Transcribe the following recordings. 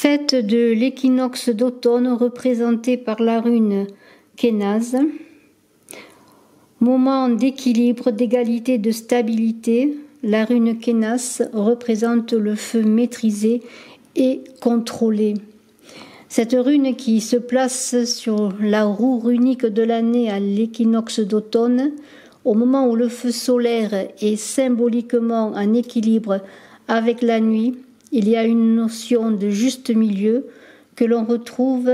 Fête de l'équinoxe d'automne représentée par la rune Kénaz. Moment d'équilibre, d'égalité, de stabilité. La rune Kénas représente le feu maîtrisé et contrôlé. Cette rune qui se place sur la roue runique de l'année à l'équinoxe d'automne, au moment où le feu solaire est symboliquement en équilibre avec la nuit, il y a une notion de juste milieu que l'on retrouve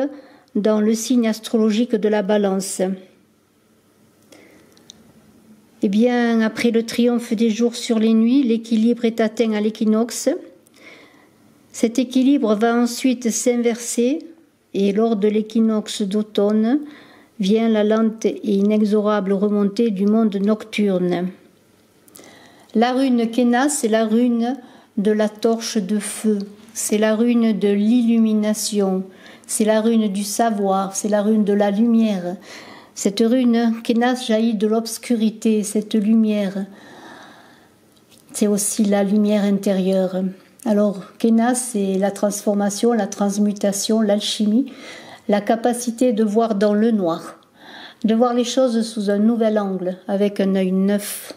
dans le signe astrologique de la Balance. Eh bien, après le triomphe des jours sur les nuits, l'équilibre est atteint à l'équinoxe. Cet équilibre va ensuite s'inverser et lors de l'équinoxe d'automne vient la lente et inexorable remontée du monde nocturne. La rune Kénas, c'est la rune de la torche de feu, c'est la rune de l'illumination, c'est la rune du savoir, c'est la rune de la lumière. Cette rune Kénas jaillit de l'obscurité, cette lumière, c'est aussi la lumière intérieure. Alors Kénas, c'est la transformation, la transmutation, l'alchimie, la capacité de voir dans le noir, de voir les choses sous un nouvel angle, avec un œil neuf.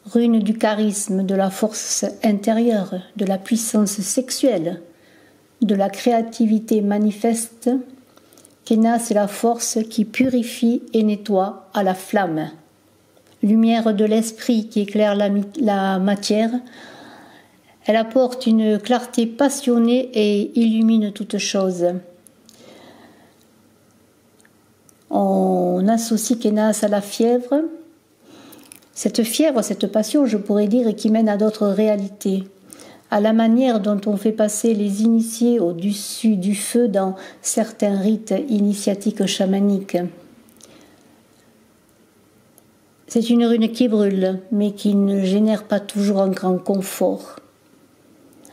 Rune du charisme, de la force intérieure, de la puissance sexuelle, de la créativité manifeste. Kénas, c'est la force qui purifie et nettoie à la flamme. Lumière de l'esprit qui éclaire la matière. Elle apporte une clarté passionnée et illumine toute chose. On associe Kénas à la fièvre. Cette fièvre, cette passion, je pourrais dire, qui mène à d'autres réalités, à la manière dont on fait passer les initiés au-dessus du feu dans certains rites initiatiques chamaniques. C'est une rune qui brûle, mais qui ne génère pas toujours un grand confort.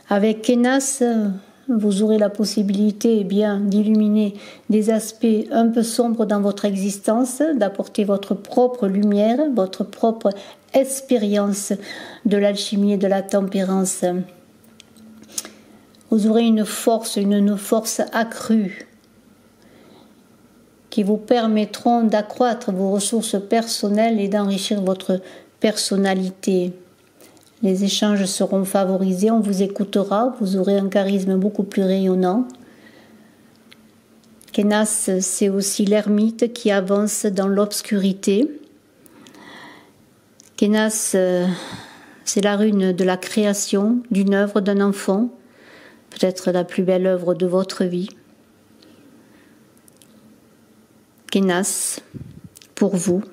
Avec Kénas, vous aurez la possibilité d'illuminer des aspects un peu sombres dans votre existence, d'apporter votre propre lumière, votre propre expérience de l'alchimie et de la tempérance. Vous aurez une force accrue qui vous permettront d'accroître vos ressources personnelles et d'enrichir votre personnalité. Les échanges seront favorisés, on vous écoutera, vous aurez un charisme beaucoup plus rayonnant. Kénas, c'est aussi l'ermite qui avance dans l'obscurité. Kénas, c'est la rune de la création, d'une œuvre, d'un enfant, peut-être la plus belle œuvre de votre vie. Kénas, pour vous,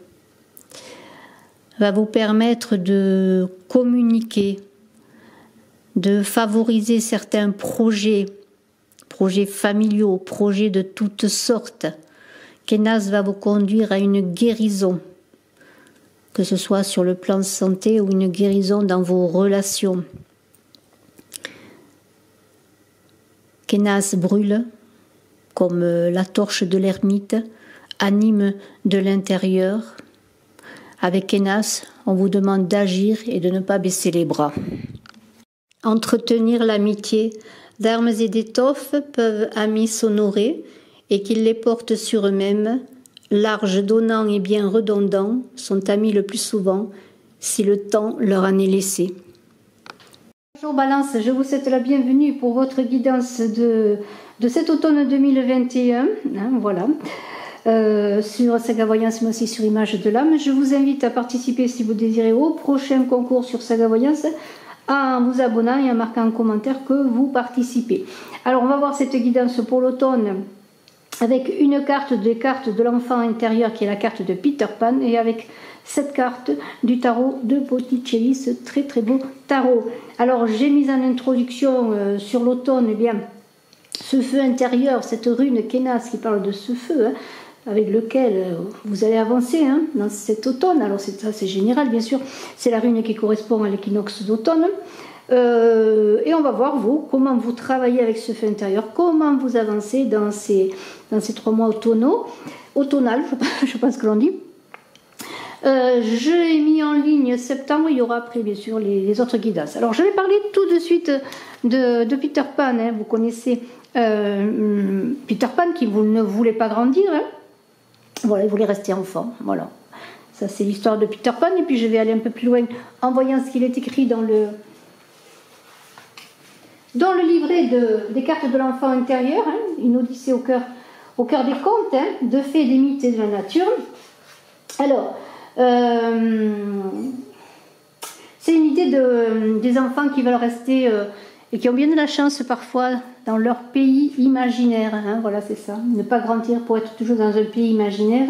va vous permettre de communiquer, de favoriser certains projets familiaux, projets de toutes sortes. Kénas va vous conduire à une guérison, que ce soit sur le plan santé ou une guérison dans vos relations. Kénas brûle, comme la torche de l'ermite, anime de l'intérieur. Avec Kénas, on vous demande d'agir et de ne pas baisser les bras. Entretenir l'amitié d'armes et d'étoffes peuvent amis s'honorer et qu'ils les portent sur eux-mêmes, larges, donnants et bien redondants, sont amis le plus souvent si le temps leur en est laissé. Bonjour Balance, je vous souhaite la bienvenue pour votre guidance de cet automne 2021. Voilà. Sur Saga Voyance, mais aussi sur Image de l'âme. Je vous invite à participer, si vous désirez, au prochain concours sur Saga Voyance, en vous abonnant et en marquant en commentaire que vous participez. Alors, on va voir cette guidance pour l'automne avec une carte des cartes de l'enfant intérieur qui est la carte de Peter Pan et avec cette carte du tarot de Botticelli, ce très très beau tarot. Alors, j'ai mis en introduction sur l'automne, eh bien, ce feu intérieur, cette rune Kénas qui parle de ce feu, avec lequel vous allez avancer dans cet automne. Alors ça c'est général bien sûr, c'est la rune qui correspond à l'équinoxe d'automne. Et on va voir comment vous travaillez avec ce feu intérieur, comment vous avancez dans ces 3 mois automnaux, automnal, je pense que l'on dit. Je l'ai mis en ligne septembre, il y aura après bien sûr les autres guidances. Alors je vais parler tout de suite de Peter Pan, hein. Vous connaissez Peter Pan qui ne voulait pas grandir, hein. Voilà, il voulait rester enfant, voilà. Ça c'est l'histoire de Peter Pan, et puis je vais aller un peu plus loin en voyant ce qu'il est écrit dans le livret des cartes de l'enfant intérieur, hein, une odyssée au cœur des contes, hein, de fées, des mythes et de la nature. Alors, c'est une idée des enfants qui veulent rester et qui ont bien de la chance parfois dans leur pays imaginaire, hein, voilà, c'est ça, ne pas grandir pour être toujours dans un pays imaginaire,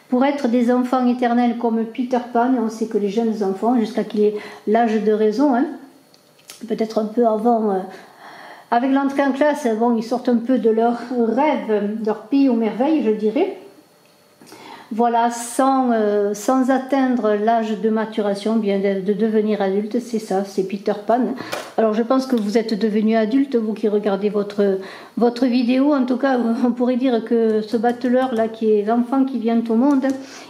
pour être des enfants éternels comme Peter Pan. On sait que les jeunes enfants, jusqu'à qu'il ait l'âge de raison, hein, peut-être un peu avant, avec l'entrée en classe, bon, ils sortent un peu de leur rêve, de leur pays aux merveilles, je dirais. Voilà, sans atteindre l'âge de maturation, bien de devenir adulte, c'est ça, c'est Peter Pan. Alors je pense que vous êtes devenus adultes, vous qui regardez votre vidéo. En tout cas, on pourrait dire que ce battleur-là, qui est l'enfant qui vient au monde,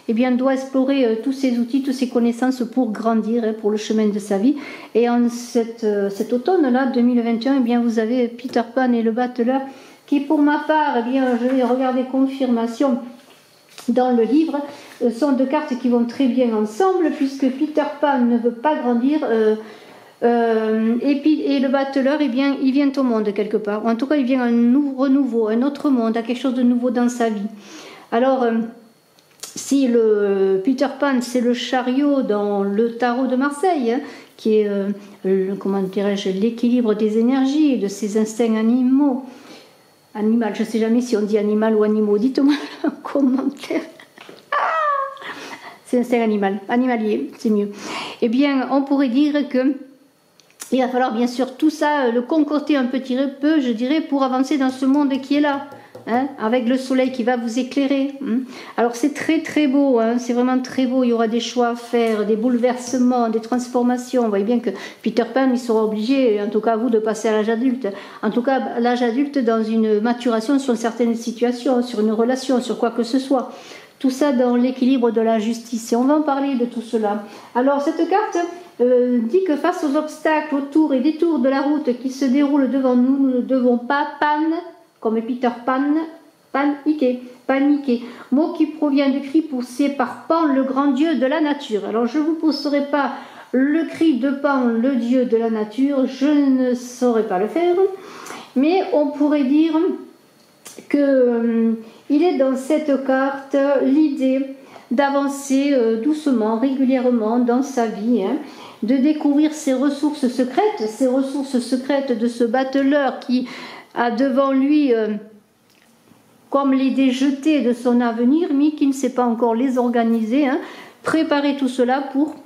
eh bien, doit explorer tous ses outils, toutes ses connaissances pour grandir, hein, pour le chemin de sa vie. Et en cet automne-là, 2021, eh bien, vous avez Peter Pan et le battleur, qui pour ma part, eh bien, je vais regarder confirmation dans le livre, sont deux cartes qui vont très bien ensemble, puisque Peter Pan ne veut pas grandir, et le battleur, eh bien, il vient au monde quelque part. En tout cas, il vient un renouveau, un autre monde, à quelque chose de nouveau dans sa vie. Alors, si le Peter Pan, c'est le chariot dans le tarot de Marseille, hein, qui est, comment dirais-je, l'équilibre des énergies et de ses instincts animaux. Animal, je ne sais jamais si on dit animal ou animaux, dites-moi un commentaire. C'est instinct animalier, c'est mieux. Eh bien, on pourrait dire que il va falloir bien sûr tout ça, le concocter un petit peu, je dirais, pour avancer dans ce monde qui est là, hein, avec le soleil qui va vous éclairer. Hein. Alors c'est très très beau, hein, c'est vraiment très beau, il y aura des choix à faire, des bouleversements, des transformations. On voit bien que Peter Pan, il sera obligé, en tout cas vous, de passer à l'âge adulte. En tout cas, l'âge adulte dans une maturation sur certaines situations, sur une relation, sur quoi que ce soit. Tout ça dans l'équilibre de la justice. Et on va en parler de tout cela. Alors cette carte dit que face aux obstacles, aux tours et détours de la route qui se déroulent devant nous, nous ne devons pas comme Peter Pan, paniquer. Mot qui provient du cri poussé par Pan, le grand dieu de la nature. Alors je ne vous pousserai pas le cri de Pan, le dieu de la nature, je ne saurais pas le faire, mais on pourrait dire que il est dans cette carte l'idée d'avancer doucement, régulièrement dans sa vie, hein, de découvrir ses ressources secrètes de ce battleur qui a devant lui comme les dés jetés de son avenir, mais qui ne sait pas encore les organiser, hein, préparer tout cela pour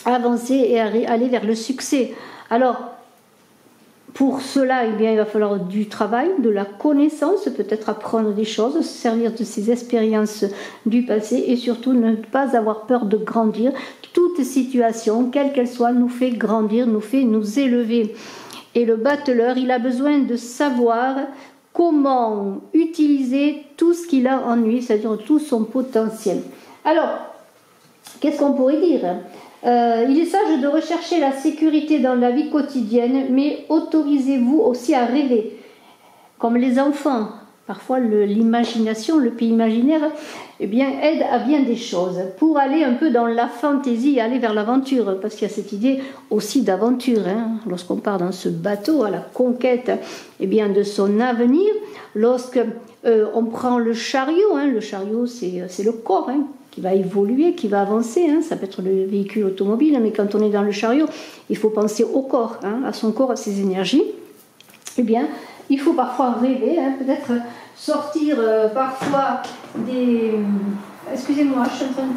avancer et aller vers le succès. Alors, pour cela, eh bien, il va falloir du travail, de la connaissance, peut-être apprendre des choses, se servir de ses expériences du passé et surtout ne pas avoir peur de grandir. Toute situation, quelle qu'elle soit, nous fait grandir, nous fait nous élever. Et le battleur, il a besoin de savoir comment utiliser tout ce qu'il a en lui, c'est-à-dire tout son potentiel. Alors, qu'est-ce qu'on pourrait dire ? Il est sage de rechercher la sécurité dans la vie quotidienne, mais autorisez-vous aussi à rêver. Comme les enfants, parfois l'imagination, le pays imaginaire, eh bien, aide à bien des choses. Pour aller un peu dans la fantaisie, aller vers l'aventure, parce qu'il y a cette idée aussi d'aventure, hein, lorsqu'on part dans ce bateau à la conquête, eh bien, de son avenir. Lorsque on prend le chariot, hein, c'est le corps, hein, qui va évoluer, qui va avancer, hein. Ça peut être le véhicule automobile, mais quand on est dans le chariot, il faut penser au corps, hein, à son corps, à ses énergies. Eh bien, il faut parfois rêver, hein, peut-être sortir parfois des... Excusez-moi, je suis en train de...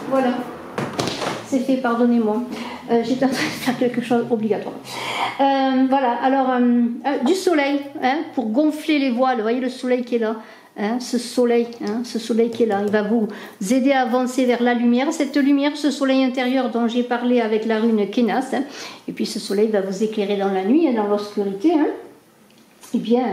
Voilà, c'est fait, pardonnez-moi. J'étais en train de faire quelque chose obligatoire. Voilà, alors, du soleil, hein, pour gonfler les voiles, vous voyez le soleil qui est là. Hein, ce soleil qui est là, il va vous aider à avancer vers la lumière, cette lumière, ce soleil intérieur dont j'ai parlé avec la rune Kenas, hein, et puis ce soleil va vous éclairer dans la nuit et dans l'obscurité, hein. Eh bien,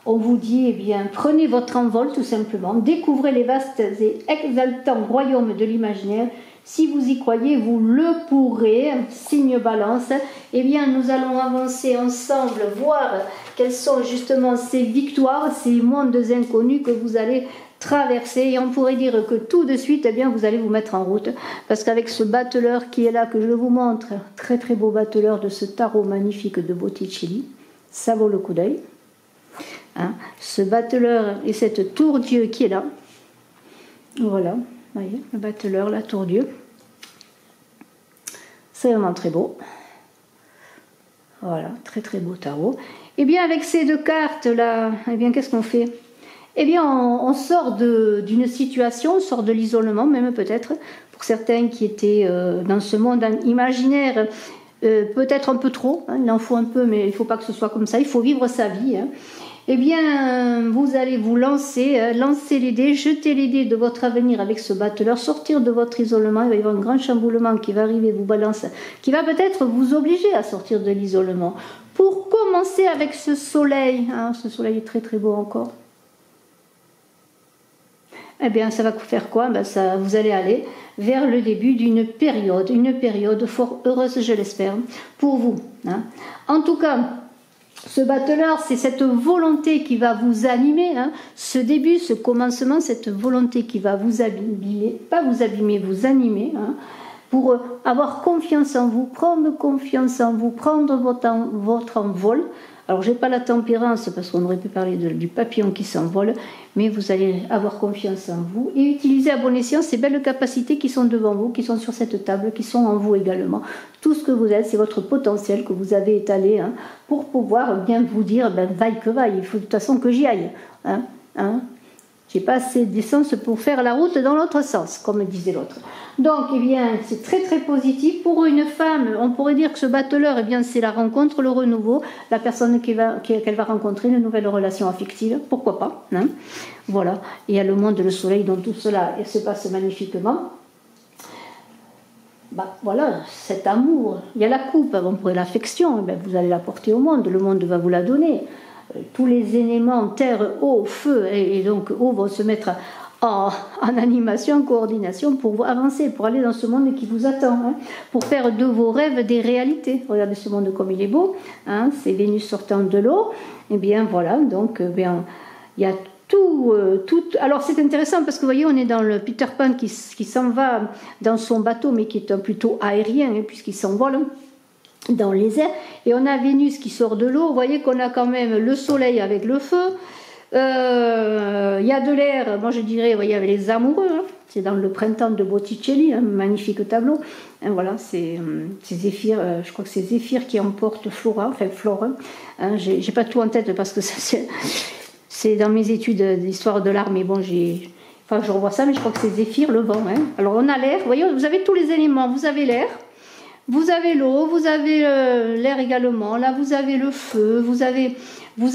on vous dit, eh bien, prenez votre envol tout simplement, découvrez les vastes et exaltants royaumes de l'imaginaire. Si vous y croyez, vous le pourrez, signe balance. Eh bien, nous allons avancer ensemble, voir quelles sont justement ces victoires, ces mondes inconnus que vous allez traverser. Et on pourrait dire que tout de suite, eh bien, vous allez vous mettre en route. Parce qu'avec ce batteleur qui est là, que je vous montre, très très beau batteleur de ce tarot magnifique de Botticelli, ça vaut le coup d'œil. Hein, ce batteleur et cette tour-dieu qui est là. Voilà, vous voyez, le batteleur, la tour-dieu. C'est vraiment très beau. Voilà, très très beau tarot. Et bien avec ces deux cartes là, eh bien qu'est-ce qu'on fait? Eh bien on sort d'une situation, on sort de l'isolement même peut-être, pour certains qui étaient dans ce monde imaginaire, peut-être un peu trop, hein, il en faut un peu, mais il ne faut pas que ce soit comme ça, il faut vivre sa vie. Hein. Eh bien, vous allez vous lancer, lancer les dés, jeter les dés de votre avenir avec ce batteleur, sortir de votre isolement. Il va y avoir un grand chamboulement qui va arriver, vous balance, qui va peut-être vous obliger à sortir de l'isolement. Pour commencer avec ce soleil, hein, ce soleil est très très beau encore. Eh bien, ça va faire quoi? Ben, ça, vous allez aller vers le début d'une période fort heureuse, je l'espère, pour vous. Hein. En tout cas, ce batteleur, c'est cette volonté qui va vous animer, hein, ce début, ce commencement, cette volonté qui va vous abîmer, pas vous abîmer, vous animer, hein, pour avoir confiance en vous, prendre confiance en vous, prendre votre envol. Alors, je n'ai pas la tempérance parce qu'on aurait pu parler du papillon qui s'envole, mais vous allez avoir confiance en vous et utiliser à bon escient ces belles capacités qui sont devant vous, qui sont sur cette table, qui sont en vous également. Tout ce que vous êtes, c'est votre potentiel que vous avez étalé, hein, pour pouvoir bien vous dire, ben, vaille que vaille, il faut de toute façon que j'y aille. Hein, hein. J'ai pas assez d'essence pour faire la route dans l'autre sens, comme disait l'autre. Donc, eh bien, c'est très très positif. Pour une femme, on pourrait dire que ce batteleur, eh bien, c'est la rencontre, le renouveau, la personne qu'elle va rencontrer, une nouvelle relation affective, pourquoi pas. Hein, voilà. Et il y a le monde, le soleil, dont tout cela se passe magnifiquement. Bah, voilà, cet amour. Il y a la coupe, on pourrait l'affection, eh bien, vous allez la porter au monde, le monde va vous la donner. Tous les éléments, terre, eau, feu, et donc eau vont se mettre en animation, en coordination pour avancer, pour aller dans ce monde qui vous attend, hein, pour faire de vos rêves des réalités. Regardez ce monde comme il est beau, hein, c'est Vénus sortant de l'eau, et bien voilà, donc bien, il y a tout. Alors c'est intéressant parce que vous voyez, on est dans le Peter Pan qui s'en va dans son bateau, mais qui est plutôt aérien, hein, puisqu'il s'envole dans les airs, et on a Vénus qui sort de l'eau. Vous voyez qu'on a quand même le soleil avec le feu, il y a de l'air, moi je dirais, vous voyez, avec les amoureux, hein. C'est dans le printemps de Botticelli, un magnifique tableau, hein, voilà, c'est Zéphyr, je crois que c'est Zéphyr qui emporte Flora, enfin Flore, hein, j'ai pas tout en tête parce que c'est dans mes études d'histoire de l'art, mais bon, enfin je revois ça, mais je crois que c'est Zéphyr, le vent, hein. Alors on a l'air, vous voyez, vous avez tous les éléments, vous avez l'air, vous avez l'eau, vous avez l'air également, là vous avez le feu, vous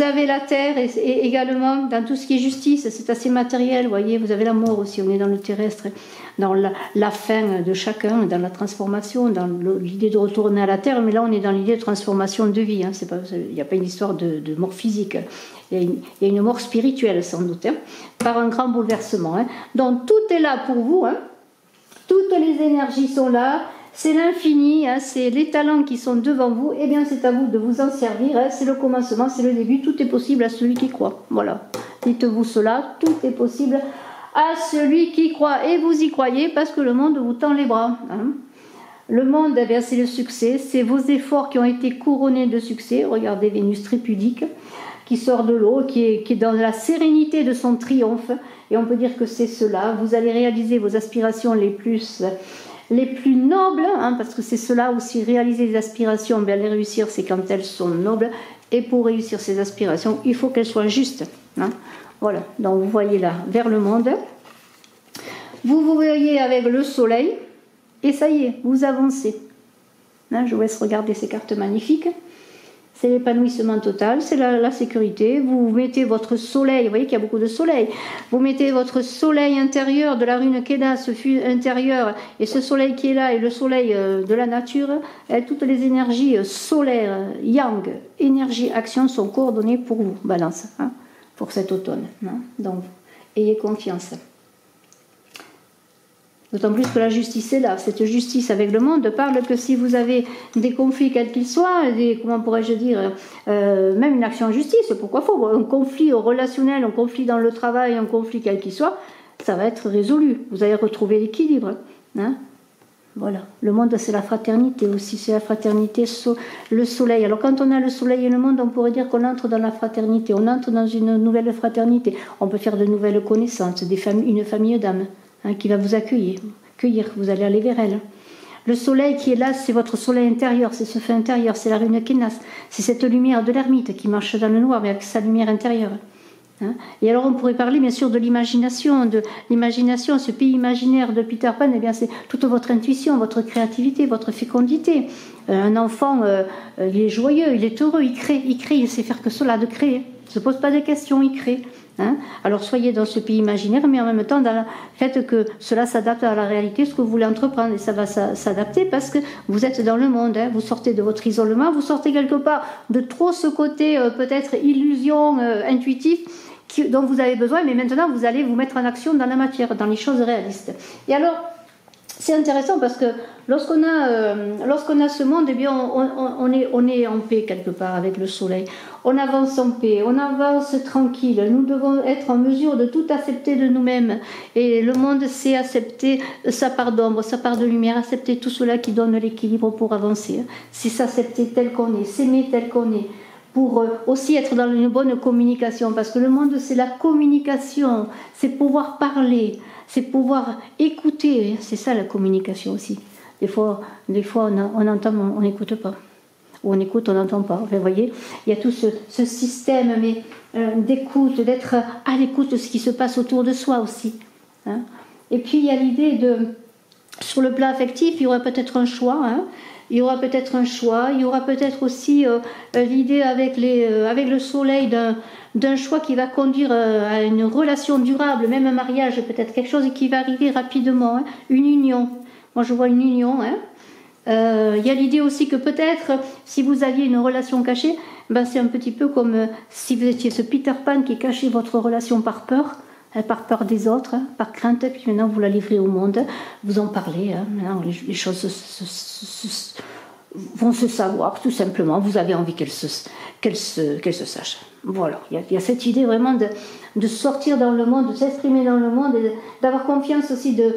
avez la terre et également dans tout ce qui est justice, c'est assez matériel, vous voyez, vous avez la mort aussi, on est dans le terrestre, dans la fin de chacun, dans la transformation, dans l'idée de retourner à la terre, mais là on est dans l'idée de transformation de vie, hein, il n'y a pas une histoire de mort physique, il y a une mort spirituelle sans doute, hein, par un grand bouleversement. Hein. Donc tout est là pour vous, hein, toutes les énergies sont là, c'est l'infini, hein, c'est les talents qui sont devant vous, et bien c'est à vous de vous en servir, hein, c'est le commencement, c'est le début, tout est possible à celui qui croit. Voilà, dites-vous cela, tout est possible à celui qui croit, et vous y croyez parce que le monde vous tend les bras. Hein. Le monde, eh bien, c'est le succès, c'est vos efforts qui ont été couronnés de succès. Regardez Vénus tripudique qui sort de l'eau, qui est dans la sérénité de son triomphe, et on peut dire que c'est cela, vous allez réaliser vos aspirations les plus nobles, hein, parce que c'est cela aussi, réaliser les aspirations, bien les réussir, c'est quand elles sont nobles, et pour réussir ces aspirations, il faut qu'elles soient justes. Hein. Voilà, donc vous voyez là, vers le monde, vous voyez avec le soleil, et ça y est, vous avancez. Hein, je vous laisse regarder ces cartes magnifiques. C'est l'épanouissement total, c'est la sécurité. Vous mettez votre soleil, vous voyez qu'il y a beaucoup de soleil. Vous mettez votre soleil intérieur de la rune Keda, ce fût intérieur, et ce soleil qui est là, et le soleil de la nature, et toutes les énergies solaires, yang, énergie, action sont coordonnées pour vous. Balance. Hein. pour cet automne. Hein. Donc, ayez confiance. D'autant plus que la justice est là. Cette justice avec le monde parle que si vous avez des conflits quels qu'ils soient, comment pourrais-je dire, même une action en justice, pourquoi faut un conflit relationnel, un conflit dans le travail, un conflit quel qu'il soit, ça va être résolu. Vous allez retrouver l'équilibre. Hein. Voilà. Le monde, c'est la fraternité aussi. C'est la fraternité, le soleil. Alors quand on a le soleil et le monde, on pourrait dire qu'on entre dans la fraternité. On entre dans une nouvelle fraternité. On peut faire de nouvelles connaissances, une famille d'âmes. Hein, qui va vous accueillir, vous allez aller vers elle. Le soleil qui est là, c'est votre soleil intérieur, c'est ce feu intérieur, c'est la rune Kénas, c'est cette lumière de l'ermite qui marche dans le noir, mais avec sa lumière intérieure. Hein. Et alors on pourrait parler bien sûr de l'imagination, ce pays imaginaire de Peter Pan, eh bien c'est toute votre intuition, votre créativité, votre fécondité. Un enfant, il est joyeux, il est heureux, il crée, il sait faire que cela, de créer. Il ne se pose pas de questions, il crée. Hein. Alors soyez dans ce pays imaginaire, mais en même temps dans le fait que cela s'adapte à la réalité, ce que vous voulez entreprendre, et ça va s'adapter parce que vous êtes dans le monde, hein. Vous sortez de votre isolement, vous sortez quelque part de trop ce côté peut-être illusion intuitive dont vous avez besoin, mais maintenant vous allez vous mettre en action dans la matière, dans les choses réalistes. Et alors, c'est intéressant parce que lorsqu'on a ce monde, eh bien on est en paix quelque part avec le soleil. On avance en paix, on avance tranquille. Nous devons être en mesure de tout accepter de nous-mêmes. Et le monde sait accepter sa part d'ombre, sa part de lumière, accepter tout cela qui donne l'équilibre pour avancer. C'est s'accepter tel qu'on est, s'aimer tel qu'on est. Pour aussi être dans une bonne communication. Parce que le monde, c'est la communication, c'est pouvoir parler. C'est pouvoir écouter, c'est ça la communication aussi. Des fois on entend, on n'écoute pas. Ou on écoute, on n'entend pas. Enfin, vous voyez, il y a tout ce système d'écoute, d'être à l'écoute de ce qui se passe autour de soi aussi. Hein. Et puis il y a l'idée sur le plan affectif, il y aura peut-être un choix. Hein. Il y aura peut-être un choix, il y aura peut-être aussi l'idée avec le soleil d'un choix qui va conduire à une relation durable, même un mariage, peut-être quelque chose qui va arriver rapidement, hein, une union. Moi je vois une union. Hein. Il y a l'idée aussi que peut-être si vous aviez une relation cachée, ben, c'est un petit peu comme si vous étiez ce Peter Pan qui cachait votre relation par peur des autres, hein, par crainte, puis maintenant vous la livrez au monde, vous en parlez, hein, maintenant les choses vont se savoir, tout simplement, vous avez envie qu'elles se sachent. Voilà, il y a cette idée vraiment de sortir dans le monde, de s'exprimer dans le monde, et d'avoir confiance aussi de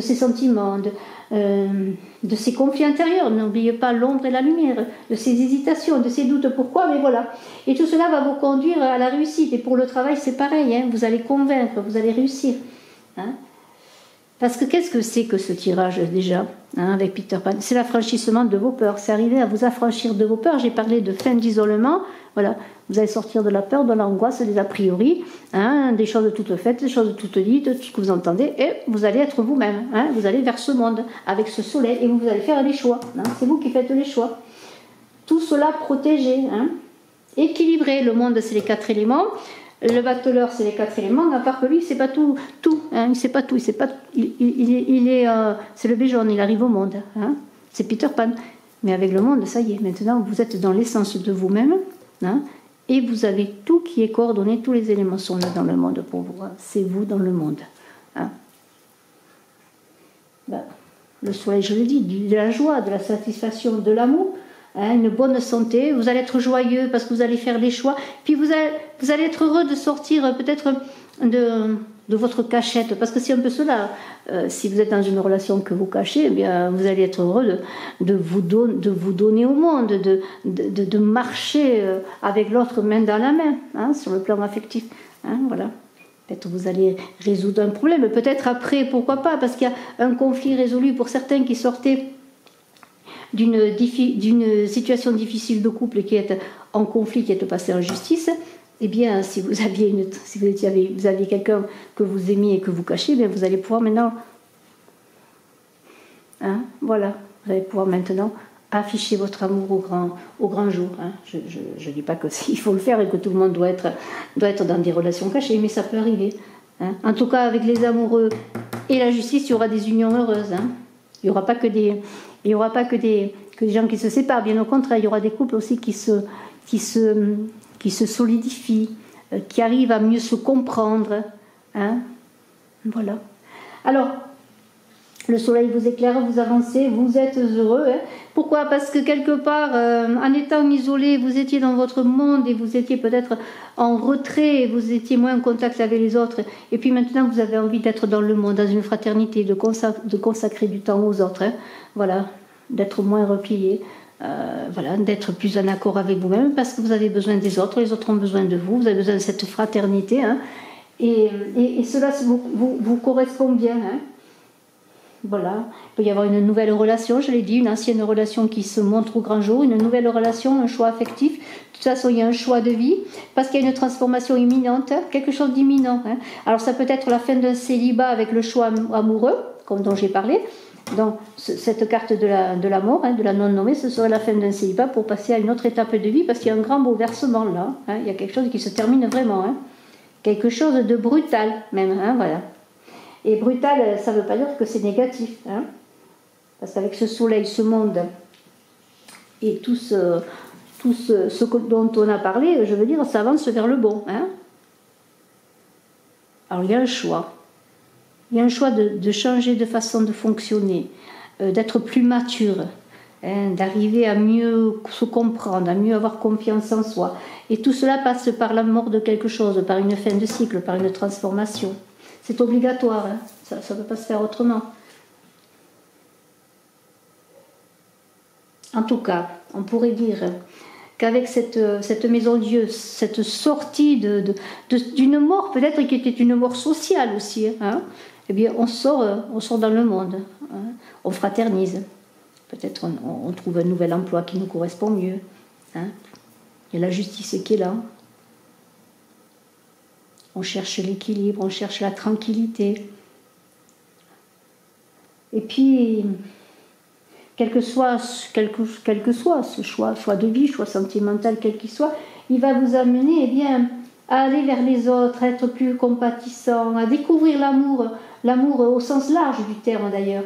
ses sentiments, de ses conflits intérieurs. N'oubliez pas l'ombre et la lumière, de ses hésitations, de ses doutes, pourquoi, mais voilà. Et tout cela va vous conduire à la réussite. Et pour le travail, c'est pareil, hein, vous allez convaincre, vous allez réussir. Hein. Parce que qu'est-ce que c'est que ce tirage déjà, hein, avec Peter Pan? C'est l'affranchissement de vos peurs, c'est arriver à vous affranchir de vos peurs. J'ai parlé de fin d'isolement, voilà, vous allez sortir de la peur, de l'angoisse, des a priori, hein, des choses toutes faites, des choses toutes dites, tout ce que vous entendez, et vous allez être vous-même, hein, vous allez vers ce monde, avec ce soleil, et vous allez faire des choix, hein, c'est vous qui faites les choix. Tout cela protégé, hein, équilibré, le monde c'est les 4 éléments, le battleur c'est les 4 éléments, à part que lui c'est pas tout, hein, il sait pas tout, c'est le Béjaune, il arrive au monde, hein, c'est Peter Pan, mais avec le monde ça y est, maintenant vous êtes dans l'essence de vous-même, hein, et vous avez tout qui est coordonné, tous les éléments sont là dans le monde pour vous, hein, c'est vous dans le monde, hein. Ben, le soleil, je le dis, de la joie, de la satisfaction, de l'amour, hein, une bonne santé, vous allez être joyeux parce que vous allez faire des choix, puis vous allez être heureux de sortir peut-être de votre cachette, parce que c'est un peu cela, si vous êtes dans une relation que vous cachez, eh bien, vous allez être heureux de vous donner au monde, de marcher avec l'autre main dans la main, hein, sur le plan affectif, hein, voilà. Peut-être vous allez résoudre un problème, peut-être après, pourquoi pas, parce qu'il y a un conflit résolu pour certains qui sortaient d'une situation difficile de couple qui est en conflit, qui est passé en justice. Eh bien, si vous aviez quelqu'un que vous aimiez et que vous cachez, eh bien, vous allez pouvoir maintenant, hein, voilà, vous allez pouvoir maintenant afficher votre amour au grand jour. Hein. Je ne dis pas qu'il faut le faire et que tout le monde doit être dans des relations cachées, mais ça peut arriver. Hein. En tout cas, avec les amoureux et la justice, il y aura des unions heureuses. Hein. Il n'y aura pas que des gens qui se séparent. Bien au contraire, il y aura des couples aussi qui se solidifient, qui arrivent à mieux se comprendre. Hein. Voilà. Alors, le soleil vous éclaire, vous avancez, vous êtes heureux. Hein. Pourquoi? Parce que quelque part, en étant isolé, vous étiez dans votre monde et vous étiez peut-être en retrait, et vous étiez moins en contact avec les autres. Et puis maintenant, vous avez envie d'être dans le monde, dans une fraternité, de consacrer du temps aux autres. Hein. Voilà, d'être moins replié. Voilà, d'être plus en accord avec vous-même parce que vous avez besoin des autres, les autres ont besoin de vous, vous avez besoin de cette fraternité. Hein. Et cela vous correspond bien. Hein. Voilà, il peut y avoir une nouvelle relation, je l'ai dit, une ancienne relation qui se montre au grand jour, une nouvelle relation, un choix affectif. De toute façon, il y a un choix de vie, parce qu'il y a une transformation imminente, quelque chose d'imminent. Hein. Alors ça peut être la fin d'un célibat avec le choix amoureux, comme dont j'ai parlé. Donc cette carte de la mort, hein, de la non-nommée, ce serait la fin d'un célibat pour passer à une autre étape de vie, parce qu'il y a un grand bouleversement là. Hein. Il y a quelque chose qui se termine vraiment. Hein. Quelque chose de brutal même, hein, voilà. Et brutal, ça ne veut pas dire que c'est négatif. Hein, parce qu'avec ce soleil, ce monde et tout ce dont on a parlé, je veux dire, ça avance vers le bon. Hein. Alors il y a un choix. Il y a un choix de changer de façon de fonctionner, d'être plus mature, hein, d'arriver à mieux se comprendre, à mieux avoir confiance en soi. Et tout cela passe par la mort de quelque chose, par une fin de cycle, par une transformation. C'est obligatoire, hein. Ça ne peut pas se faire autrement. En tout cas, on pourrait dire qu'avec cette maison Dieu, cette sortie d'une mort, peut-être qui était une mort sociale aussi, hein, eh bien on sort dans le monde, hein, on fraternise. Peut-être on trouve un nouvel emploi qui nous correspond mieux. Hein. Il y a la justice qui est là. On cherche l'équilibre, on cherche la tranquillité. Et puis, quel que soit ce choix de vie, choix sentimental, quel qu'il soit, il va vous amener à aller vers les autres, à être plus compatissant, à découvrir l'amour au sens large du terme d'ailleurs.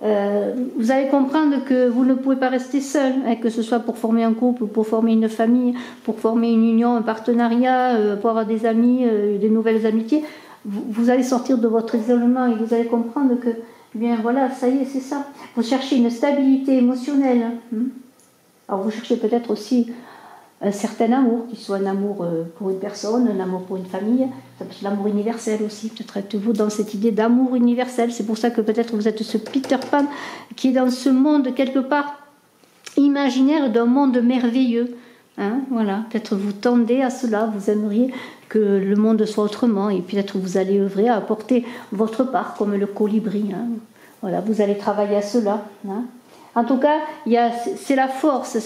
Vous allez comprendre que vous ne pouvez pas rester seul, hein, que ce soit pour former un couple, pour former une famille, pour former une union, un partenariat, pour avoir des amis, des nouvelles amitiés. Vous allez sortir de votre isolement et vous allez comprendre que, eh bien voilà, ça y est, c'est ça. Vous cherchez une stabilité émotionnelle. Hein. Alors vous cherchez peut-être aussi un certain amour, qu'il soit un amour pour une personne, un amour pour une famille, ça peut être l'amour universel aussi, peut-être êtes-vous dans cette idée d'amour universel, c'est pour ça que peut-être vous êtes ce Peter Pan qui est dans ce monde quelque part imaginaire d'un monde merveilleux, hein, voilà, peut-être vous tendez à cela, vous aimeriez que le monde soit autrement et peut-être vous allez œuvrer à apporter votre part comme le colibri, hein, voilà, vous allez travailler à cela, hein. En tout cas, c'est la force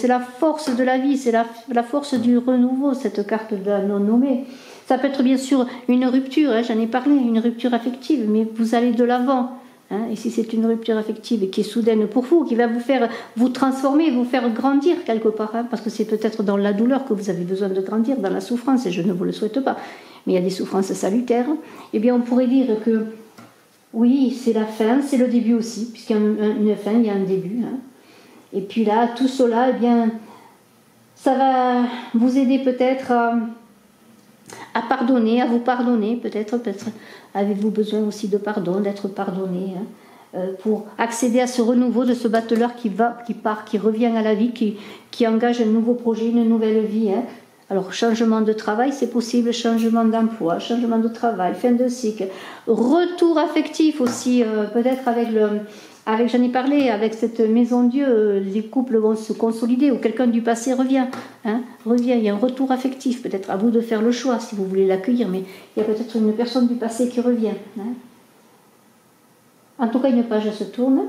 de la vie, c'est la force du renouveau, cette carte de la non-nommée. Ça peut être bien sûr une rupture, hein, j'en ai parlé, une rupture affective, mais vous allez de l'avant. Hein, et si c'est une rupture affective qui est soudaine pour vous, qui va vous faire vous transformer, vous faire grandir quelque part, hein, parce que c'est peut-être dans la douleur que vous avez besoin de grandir, dans la souffrance, et je ne vous le souhaite pas, mais il y a des souffrances salutaires, eh bien on pourrait dire que oui, c'est la fin, c'est le début aussi, puisqu'il y a une fin, il y a un début. Hein. Et puis là, tout cela, eh bien, ça va vous aider peut-être à pardonner, à vous pardonner, peut-être avez-vous besoin aussi de pardon, d'être pardonné, hein, pour accéder à ce renouveau de ce battleur qui part, qui revient à la vie, qui engage un nouveau projet, une nouvelle vie. Hein. Alors, changement de travail, c'est possible, changement d'emploi, changement de travail, fin de cycle, retour affectif aussi, peut-être avec, j'en ai parlé, avec cette maison Dieu, les couples vont se consolider, ou quelqu'un du passé revient, il y a un retour affectif, peut-être à vous de faire le choix, si vous voulez l'accueillir, mais il y a peut-être une personne du passé qui revient. Hein. En tout cas, une page se tourne.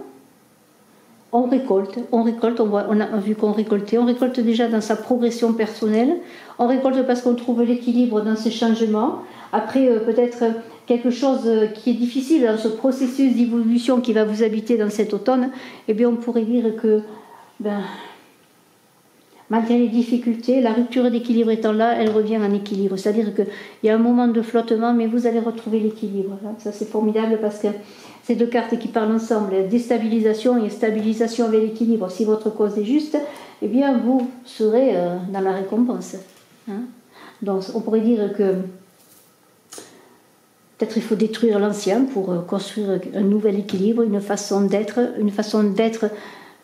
On récolte, on a vu qu'on récoltait, on récolte déjà dans sa progression personnelle, on récolte parce qu'on trouve l'équilibre dans ces changements, après peut-être quelque chose qui est difficile dans ce processus d'évolution qui va vous habiter dans cet automne, eh bien on pourrait dire que, malgré les difficultés, la rupture d'équilibre étant là, elle revient en équilibre, c'est-à-dire qu'il y a un moment de flottement, mais vous allez retrouver l'équilibre, ça c'est formidable parce que ces deux cartes qui parlent ensemble, déstabilisation et stabilisation avec l'équilibre. Si votre cause est juste, eh bien vous serez dans la récompense. Hein. Donc on pourrait dire que peut-être il faut détruire l'ancien pour construire un nouvel équilibre, une façon d'être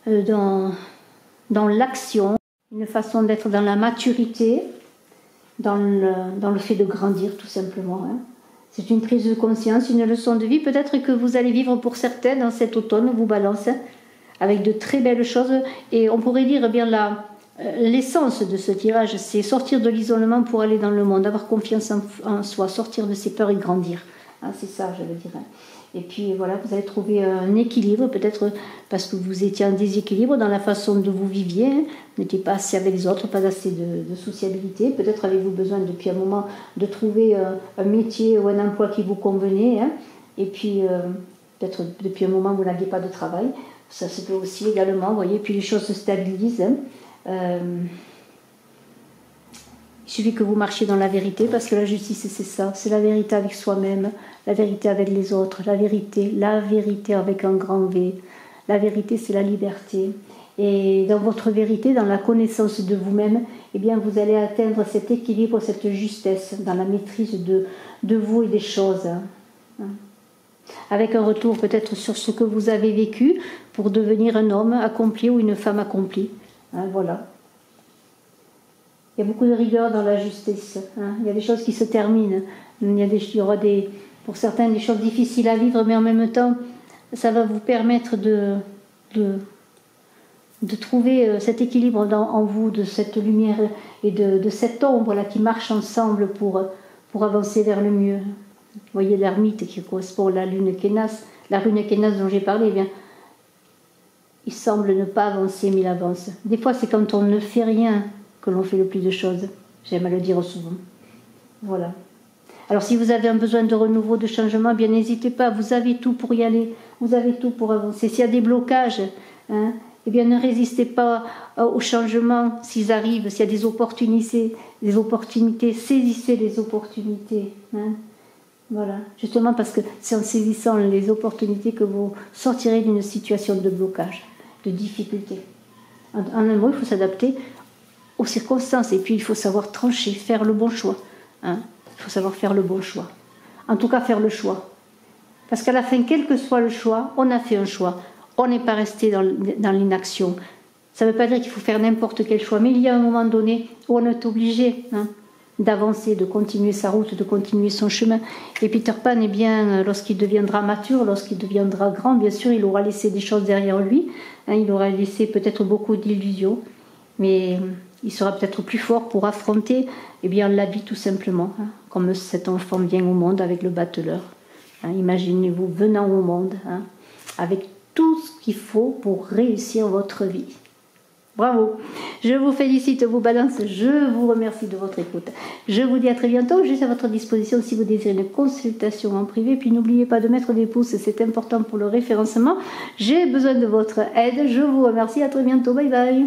dans l'action, une façon d'être dans la maturité, dans le fait de grandir tout simplement. Hein. C'est une prise de conscience, une leçon de vie. Peut-être que vous allez vivre pour certains dans cet automne, vous balance, avec de très belles choses. Et on pourrait dire bien l'essence de ce tirage, c'est sortir de l'isolement pour aller dans le monde, avoir confiance en soi, sortir de ses peurs et grandir. Ah, c'est ça, je veux dire. Et puis voilà, vous allez trouver un équilibre, peut-être parce que vous étiez en déséquilibre dans la façon dont vous viviez, hein. Vous n'étiez pas assez avec les autres, pas assez de sociabilité. Peut-être avez-vous besoin depuis un moment de trouver un métier ou un emploi qui vous convenait. Hein. Et puis peut-être depuis un moment vous n'aviez pas de travail. Ça se peut aussi également, vous voyez. Puis les choses se stabilisent. Hein. Il suffit que vous marchiez dans la vérité, parce que la justice, c'est ça. C'est la vérité avec soi-même, la vérité avec les autres, la vérité avec un grand V. La vérité, c'est la liberté. Et dans votre vérité, dans la connaissance de vous-même, eh bien, vous allez atteindre cet équilibre, cette justesse dans la maîtrise de vous et des choses. Avec un retour peut-être sur ce que vous avez vécu pour devenir un homme accompli ou une femme accomplie. Hein, voilà. Il y a beaucoup de rigueur dans la justice. Hein. Il y a des choses qui se terminent. Il y aura pour certains des choses difficiles à vivre, mais en même temps, ça va vous permettre de trouver cet équilibre en vous, de cette lumière et de cette ombre là qui marche ensemble pour avancer vers le mieux. Vous voyez l'ermite qui correspond à la lune Kénas, la rune Kénas dont j'ai parlé, eh bien, il semble ne pas avancer, mais il avance. Des fois, c'est quand on ne fait rien que l'on fait le plus de choses. J'aime à le dire souvent. Voilà. Alors si vous avez un besoin de renouveau, de changement, bien n'hésitez pas, vous avez tout pour y aller, vous avez tout pour avancer. S'il y a des blocages, hein, eh bien ne résistez pas au changement s'ils arrivent, s'il y a des opportunités, saisissez les opportunités. Hein. Voilà, justement parce que c'est en saisissant les opportunités que vous sortirez d'une situation de blocage, de difficulté. En un mot, il faut s'adapter aux circonstances, et puis il faut savoir trancher, faire le bon choix. Hein. Il faut savoir faire le bon choix. En tout cas, faire le choix. Parce qu'à la fin, quel que soit le choix, on a fait un choix. On n'est pas resté dans l'inaction. Ça ne veut pas dire qu'il faut faire n'importe quel choix, mais il y a un moment donné où on est obligé d'avancer, de continuer sa route, de continuer son chemin. Et Peter Pan, eh bien, lorsqu'il deviendra mature, lorsqu'il deviendra grand, bien sûr, il aura laissé des choses derrière lui. Hein, il aura laissé peut-être beaucoup d'illusions, mais il sera peut-être plus fort pour affronter la vie tout simplement, hein, comme cet enfant vient au monde avec le battleur. Hein, imaginez-vous venant au monde avec tout ce qu'il faut pour réussir votre vie. Bravo, je vous félicite, vous balance, je vous remercie de votre écoute. Je vous dis à très bientôt, je suis à votre disposition si vous désirez une consultation en privé. Puis n'oubliez pas de mettre des pouces, c'est important pour le référencement. J'ai besoin de votre aide, je vous remercie, à très bientôt, bye bye.